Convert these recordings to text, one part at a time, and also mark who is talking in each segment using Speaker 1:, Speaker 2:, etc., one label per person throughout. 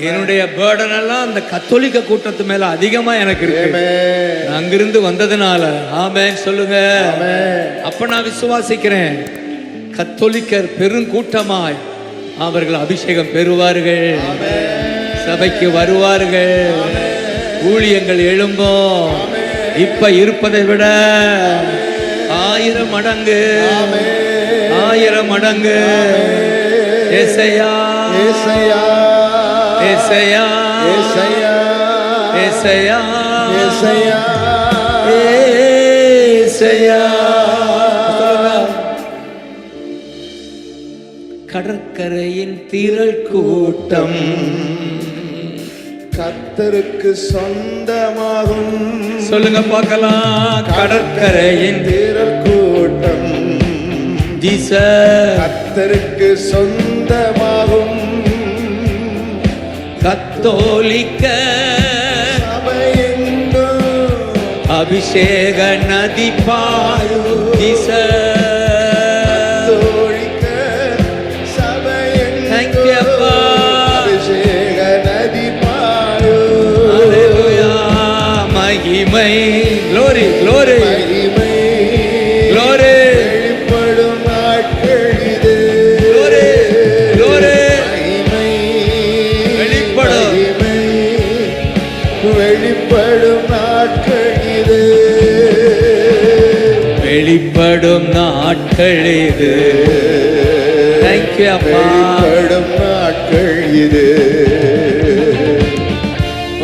Speaker 1: என்னுடைய பேர்டன் எல்லாம் அந்த கத்தோலிக்க கூட்டத்து மேல அதிகமா எனக்கு இருக்கு. அங்கிருந்து வந்ததுனால ஆமென் சொல்லுங்க. அப்ப நான் விசுவாசிக்கிறேன், கத்தோலிக்கர் பெருங்கூட்டமாய் அவர்கள் அபிஷேகம் பெறுவார்கள், சபைக்கு வருவார்கள், ஊழியங்கள் எழும்பும். இப்ப இருப்பதை விட 1000 மடங்கு 1000 மடங்கு. ஏசையா ஏசையா ஏசையா ஏசையா ஏசையா ஏசையா ஏசையா. கடற்கரையின் திரள் கூட்டம்
Speaker 2: கர்த்தருக்கு சொந்தமாகும்.
Speaker 1: சொல்லுங்க பார்க்கலாம். கடற்கரையின்
Speaker 2: திரள் கூட்டம் கர்த்தருக்கு சொந்தமாகும்.
Speaker 1: கத்தோலிக்க
Speaker 2: சபையெங்கும்
Speaker 1: அபிஷேக நதி பாயும்.
Speaker 2: கத்தோலிக்க சபையெங்கும் அபிஷேக நதி பாயும்.
Speaker 1: அல்லேலூயா. மகிமை glory glory
Speaker 2: மகிமை
Speaker 1: glory
Speaker 2: வெளிப்படும் நாட்கள் இது.
Speaker 1: glory glory
Speaker 2: மகிமை
Speaker 1: வெளிப்படும்.
Speaker 2: மகிமை வெளிப்படும் நாட்கள் இது.
Speaker 1: வெளிப்படும் நாட்கள் இது. Thank you அப்பா.
Speaker 2: வெளிப்படும் நாட்கள் இது.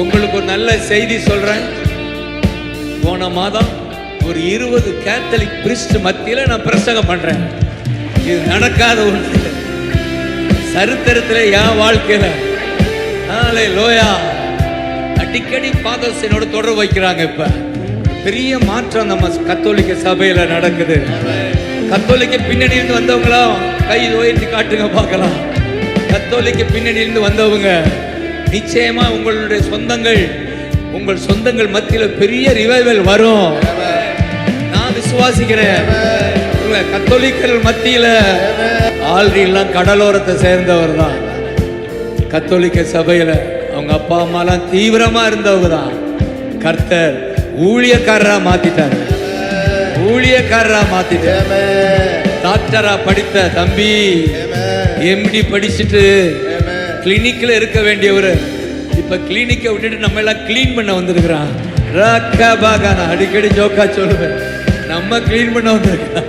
Speaker 1: உங்களுக்கு ஒரு நல்ல செய்தி சொல்றேன். போன மாதம் ஒரு 20 கேத்தலிக் பிரிஸ்ட் மத்தியில நான் பிரசங்கம் பண்றேன். இது நடக்காத ஒன்று சரித்திரத்துல என் வாழ்க்கையில. ஹல்லேலூயா. அடிக்கடி ஃபாதர்ஸ் என்னோட தொடர்பு வைக்கிறாங்க. இப்ப பெரிய மாற்றம் நம்ம கத்தோலிக்க சபையில நடக்குது. கத்தோலிக்க பின்னணியிலிருந்து வந்தவங்களா கை உயர்த்தி காட்டுங்க பார்க்கலாம். கத்தோலிக்க பின்னணியிலிருந்து வந்தவங்க நிச்சயமா உங்களுடைய உங்கள் சொந்தங்கள் மத்தியில பெரிய ரிவைவல் வரும். நான் விசுவாசிக்கிறேன். கத்தோலிக்கர்கள் மத்தியில ஆல்ரெடி எல்லாம் கடலோரத்தை சேர்ந்தவர் தான். கத்தோலிக்க சபையில அவங்க அப்பா அம்மா எல்லாம் தீவிரமா இருந்தவங்க தான். கர்த்தர் ஊழியக்காரரா மாத்திட்டார். ஊழியக்காரரா மாத்திட்டார். டாக்டரா படித்த தம்பி எம்டி படிச்சுட்டு கிளினிக்ல இருக்க வேண்டியவர் இப்ப கிளினிக்கை விட்டுட்டு நம்ம எல்லாம் கிளீன் பண்ண வந்திருக்கிறான். அடிக்கடி ஜோக்கா சொல்லுவேன், நம்ம கிளீன் பண்ண வந்திருக்கான்.